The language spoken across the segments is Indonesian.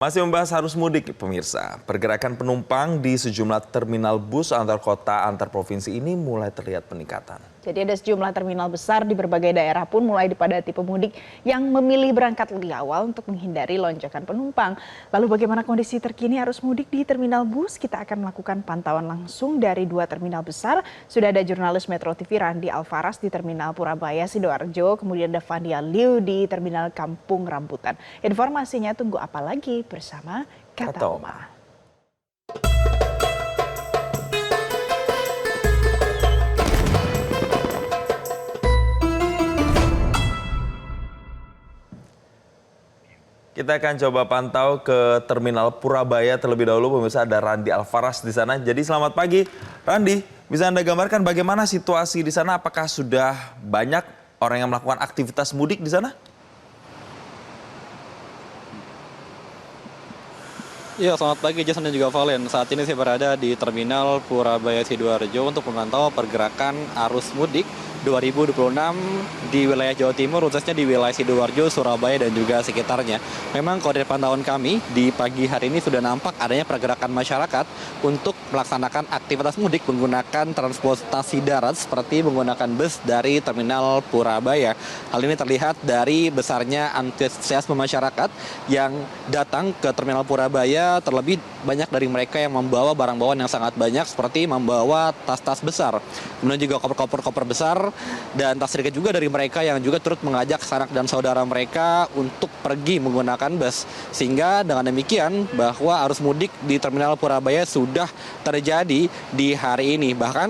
Masih membahas arus mudik, pemirsa. Pergerakan penumpang di sejumlah terminal bus antar kota, antar provinsi ini mulai terlihat peningkatan. Jadi ada sejumlah terminal besar di berbagai daerah pun mulai dipadati pemudik yang memilih berangkat lebih awal untuk menghindari lonjakan penumpang. Lalu bagaimana kondisi terkini arus mudik di terminal bus? Kita akan melakukan pantauan langsung dari dua terminal besar. Sudah ada jurnalis Metro TV Randi Alfaras di Terminal Purabaya Sidoarjo, kemudian ada Fania Liu di Terminal Kampung Rambutan. Informasinya tunggu apa lagi bersama Kata Oma. Kita akan coba pantau ke Terminal Purabaya terlebih dahulu, pemirsa. Ada Randi Alfaras di sana. Jadi selamat pagi, Randi. Bisa Anda gambarkan bagaimana situasi di sana? Apakah sudah banyak orang yang melakukan aktivitas mudik di sana? Ya, selamat pagi Jason dan juga Valen. Saat ini saya berada di Terminal Purabaya Sidoarjo untuk memantau pergerakan arus mudik 2026 di wilayah Jawa Timur, khususnya di wilayah Sidoarjo, Surabaya, dan juga sekitarnya. Memang kalau dari pantauan kami, di pagi hari ini sudah nampak adanya pergerakan masyarakat untuk melaksanakan aktivitas mudik menggunakan transportasi darat seperti menggunakan bus dari Terminal Purabaya. Hal ini terlihat dari besarnya antusiasme masyarakat yang datang ke Terminal Purabaya, terlebih banyak dari mereka yang membawa barang bawaan yang sangat banyak seperti membawa tas-tas besar, kemudian juga koper-koper besar, dan tak sedikit juga dari mereka yang juga turut mengajak sanak dan saudara mereka untuk pergi menggunakan bus. Sehingga dengan demikian bahwa arus mudik di Terminal Purabaya sudah terjadi di hari ini. Bahkan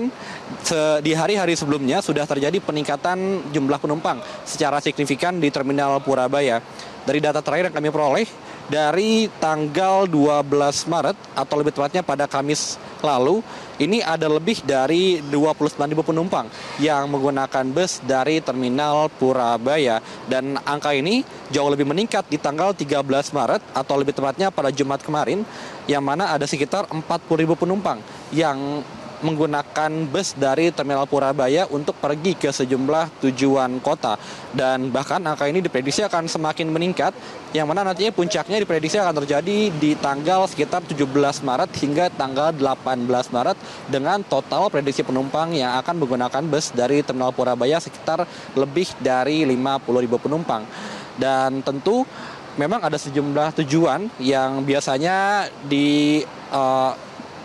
di hari-hari sebelumnya sudah terjadi peningkatan jumlah penumpang secara signifikan di Terminal Purabaya. Dari data terakhir yang kami peroleh, dari tanggal 12 Maret atau lebih tepatnya pada Kamis lalu, ini ada lebih dari 29.000 penumpang yang menggunakan bus dari Terminal Purabaya. Dan angka ini jauh lebih meningkat di tanggal 13 Maret atau lebih tepatnya pada Jumat kemarin, yang mana ada sekitar 40.000 penumpang yang menggunakan bus dari Terminal Purabaya untuk pergi ke sejumlah tujuan kota. Dan bahkan angka ini diprediksi akan semakin meningkat, yang mana nantinya puncaknya diprediksi akan terjadi di tanggal sekitar 17 Maret hingga tanggal 18 Maret dengan total prediksi penumpang yang akan menggunakan bus dari Terminal Purabaya sekitar lebih dari 50.000 penumpang. Dan tentu memang ada sejumlah tujuan yang biasanya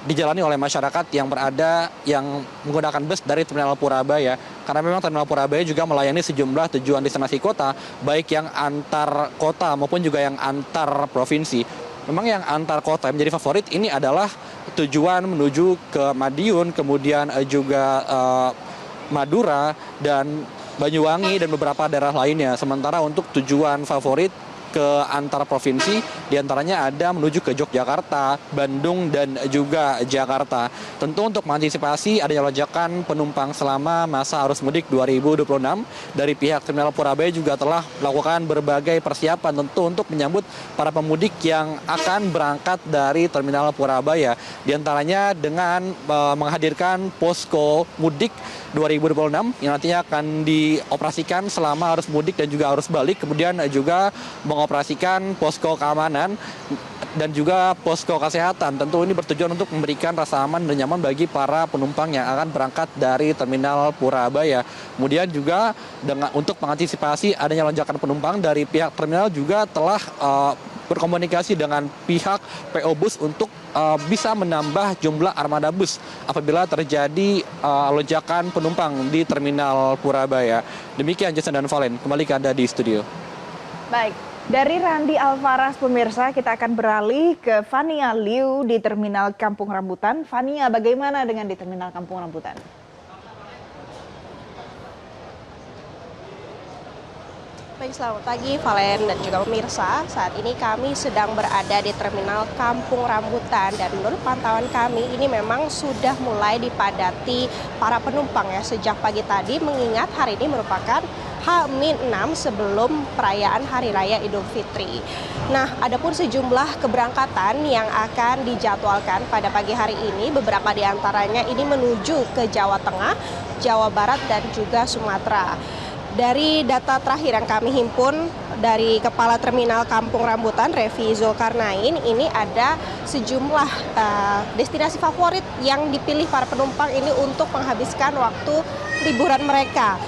dijalani oleh masyarakat yang menggunakan bus dari Terminal Purabaya, karena memang Terminal Purabaya juga melayani sejumlah tujuan destinasi kota, baik yang antar kota maupun juga yang antar provinsi. Memang yang antar kota yang menjadi favorit ini adalah tujuan menuju ke Madiun, kemudian juga Madura dan Banyuwangi dan beberapa daerah lainnya. Sementara untuk tujuan favorit ke antar provinsi, diantaranya ada menuju ke Yogyakarta, Bandung, dan juga Jakarta. Tentu untuk mengantisipasi adanya lonjakan penumpang selama masa arus mudik 2026, dari pihak Terminal Purabaya juga telah melakukan berbagai persiapan tentu untuk menyambut para pemudik yang akan berangkat dari Terminal Purabaya. Diantaranya dengan menghadirkan posko mudik 2026 yang nantinya akan dioperasikan selama arus mudik dan juga arus balik, kemudian juga mengoperasikan posko keamanan dan juga posko kesehatan. Tentu ini bertujuan untuk memberikan rasa aman dan nyaman bagi para penumpang yang akan berangkat dari Terminal Purabaya. Kemudian juga untuk mengantisipasi adanya lonjakan penumpang, dari pihak terminal juga telah berkomunikasi dengan pihak PO Bus untuk bisa menambah jumlah armada bus apabila terjadi lonjakan penumpang di Terminal Purabaya. Demikian Jason dan Valen, kembali ke Anda di studio. Baik, dari Randi Alfaras, pemirsa, kita akan beralih ke Fania Liu di Terminal Kampung Rambutan. Fania, bagaimana dengan di Terminal Kampung Rambutan? Baik, selamat pagi Valen dan juga pemirsa. Saat ini kami sedang berada di Terminal Kampung Rambutan, dan menurut pantauan kami ini memang sudah mulai dipadati para penumpang ya sejak pagi tadi, mengingat hari ini merupakan H-6 sebelum perayaan Hari Raya Idul Fitri. Nah, adapun sejumlah keberangkatan yang akan dijadwalkan pada pagi hari ini, beberapa di antaranya ini menuju ke Jawa Tengah, Jawa Barat, dan juga Sumatera. Dari data terakhir yang kami himpun dari Kepala Terminal Kampung Rambutan, Revi Zulkarnain, ini ada sejumlah destinasi favorit yang dipilih para penumpang ini untuk menghabiskan waktu liburan mereka.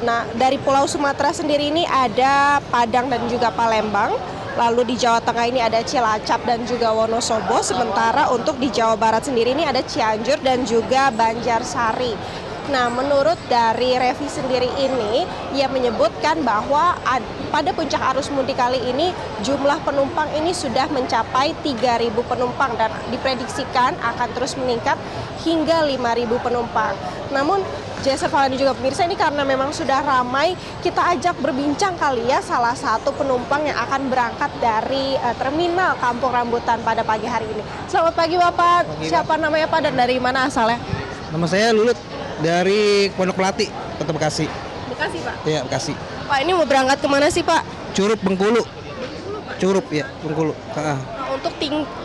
Nah, dari Pulau Sumatera sendiri ini ada Padang dan juga Palembang. Lalu di Jawa Tengah ini ada Cilacap dan juga Wonosobo. Sementara untuk di Jawa Barat sendiri ini ada Cianjur dan juga Banjarsari. Nah, menurut dari Revi sendiri ini, ia menyebutkan bahwa pada puncak arus mudik kali ini jumlah penumpang ini sudah mencapai 3.000 penumpang dan diprediksikan akan terus meningkat hingga 5.000 penumpang. Namun Jason Valani juga pemirsa, ini karena memang sudah ramai, kita ajak berbincang kali ya salah satu penumpang yang akan berangkat dari terminal Kampung Rambutan pada pagi hari ini. Selamat pagi Bapak, siapa namanya Pak dan dari mana asalnya? Nama saya Lulut dari Pondok Melati, Kota Bekasi. Bekasi Pak? Iya, Bekasi. Pak, ini mau berangkat kemana sih Pak? Curup Bengkulu. Curup ya, Bengkulu. Nah, untuk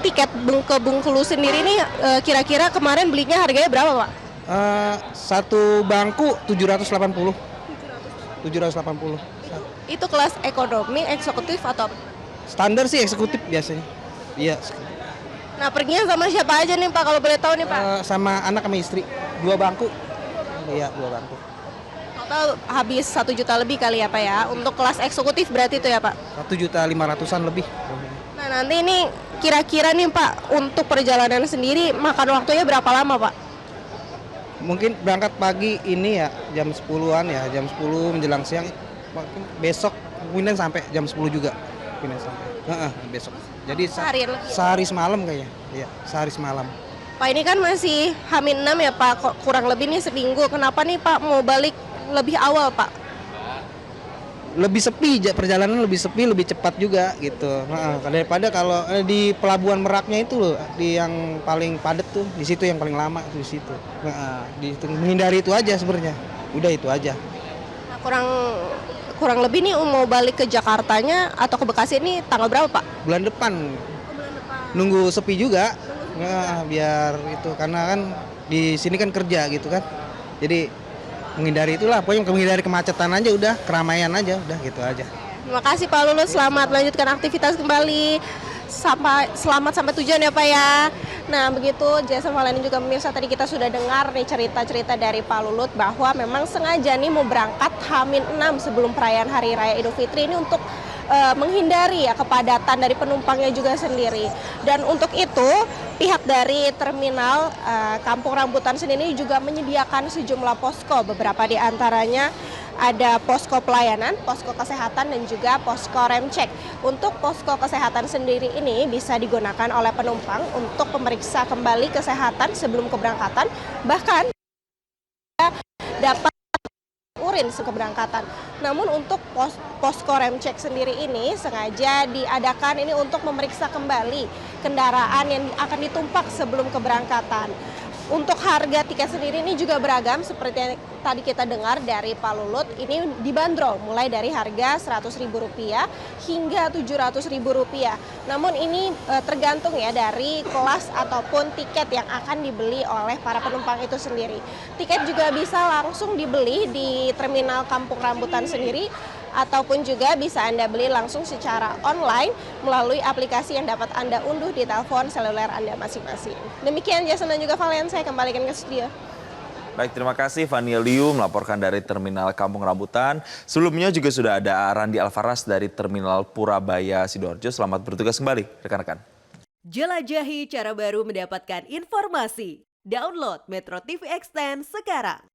tiket ke Bengkulu sendiri nih kira-kira kemarin belinya harganya berapa Pak? Satu bangku 780. 780. Itu kelas ekonomi, eksekutif atau apa? Standar sih eksekutif biasanya. Iya. Nah, perginya sama siapa aja nih Pak kalau boleh tahu nih Pak? Sama anak sama istri. 2 bangku. Iya, 2 bangku. Total habis 1 juta lebih kali ya Pak ya. Untuk kelas eksekutif berarti itu ya Pak? 1.500.000-an lebih. Nah, nanti ini kira-kira nih Pak, untuk perjalanan sendiri makan waktunya berapa lama Pak? Mungkin berangkat pagi ini ya jam 10-an ya, jam 10 menjelang siang. Mungkin besok mungkin sampai jam 10 juga. Mungkin sampai. Besok. Jadi sehari semalam kayaknya. Iya, sehari semalam. Pak, ini kan masih H-6 ya Pak, kurang lebih nih seminggu. Kenapa nih Pak mau balik lebih awal Pak? Lebih sepi, perjalanan lebih sepi, lebih cepat juga gitu. Daripada kalau di Pelabuhan Meraknya itu loh, di yang paling padat tuh, di situ yang paling lama tuh di situ. Menghindari itu aja sebenarnya. Udah itu aja. Nah, kurang lebih nih mau balik ke Jakartanya atau ke Bekasi ini tanggal berapa Pak? Bulan depan. Nunggu sepi juga. Biar itu karena kan di sini kan kerja gitu kan. Jadi menghindari itulah, pokoknya menghindari kemacetan aja udah, keramaian aja udah gitu aja. Terima kasih Pak Lulut, selamat melanjutkan aktivitas kembali. Selamat sampai tujuan ya Pak ya. Nah, begitu Jason Valani juga pemirsa, tadi kita sudah dengar nih cerita-cerita dari Pak Lulut bahwa memang sengaja nih mau berangkat H-6 sebelum perayaan Hari Raya Idul Fitri ini untuk menghindari ya kepadatan dari penumpangnya juga sendiri. Dan untuk itu pihak dari terminal Kampung Rambutan sendiri juga menyediakan sejumlah posko, beberapa di antaranya ada posko pelayanan, posko kesehatan, dan juga posko rem cek. Untuk posko kesehatan sendiri ini bisa digunakan oleh penumpang untuk memeriksa kembali kesehatan sebelum keberangkatan, bahkan dapat urin keberangkatan. Namun untuk posko rem cek sendiri ini sengaja diadakan ini untuk memeriksa kembali kendaraan yang akan ditumpak sebelum keberangkatan. Untuk harga tiket sendiri ini juga beragam seperti yang tadi kita dengar dari Pak Lulut. Ini dibanderol mulai dari harga Rp100.000 hingga Rp700.000. Namun ini tergantung ya dari kelas ataupun tiket yang akan dibeli oleh para penumpang itu sendiri. Tiket juga bisa langsung dibeli di terminal Kampung Rambutan sendiri, ataupun juga bisa Anda beli langsung secara online melalui aplikasi yang dapat Anda unduh di telepon seluler Anda masing-masing. Demikian Jason dan juga Valen, saya kembalikan ke studio. Baik, terima kasih Fania Liu melaporkan dari Terminal Kampung Rambutan. Sebelumnya juga sudah ada Randi Alvaras dari Terminal Purabaya Sidoarjo. Selamat bertugas kembali, rekan-rekan. Jelajahi cara baru mendapatkan informasi. Download Metro TV Extend sekarang.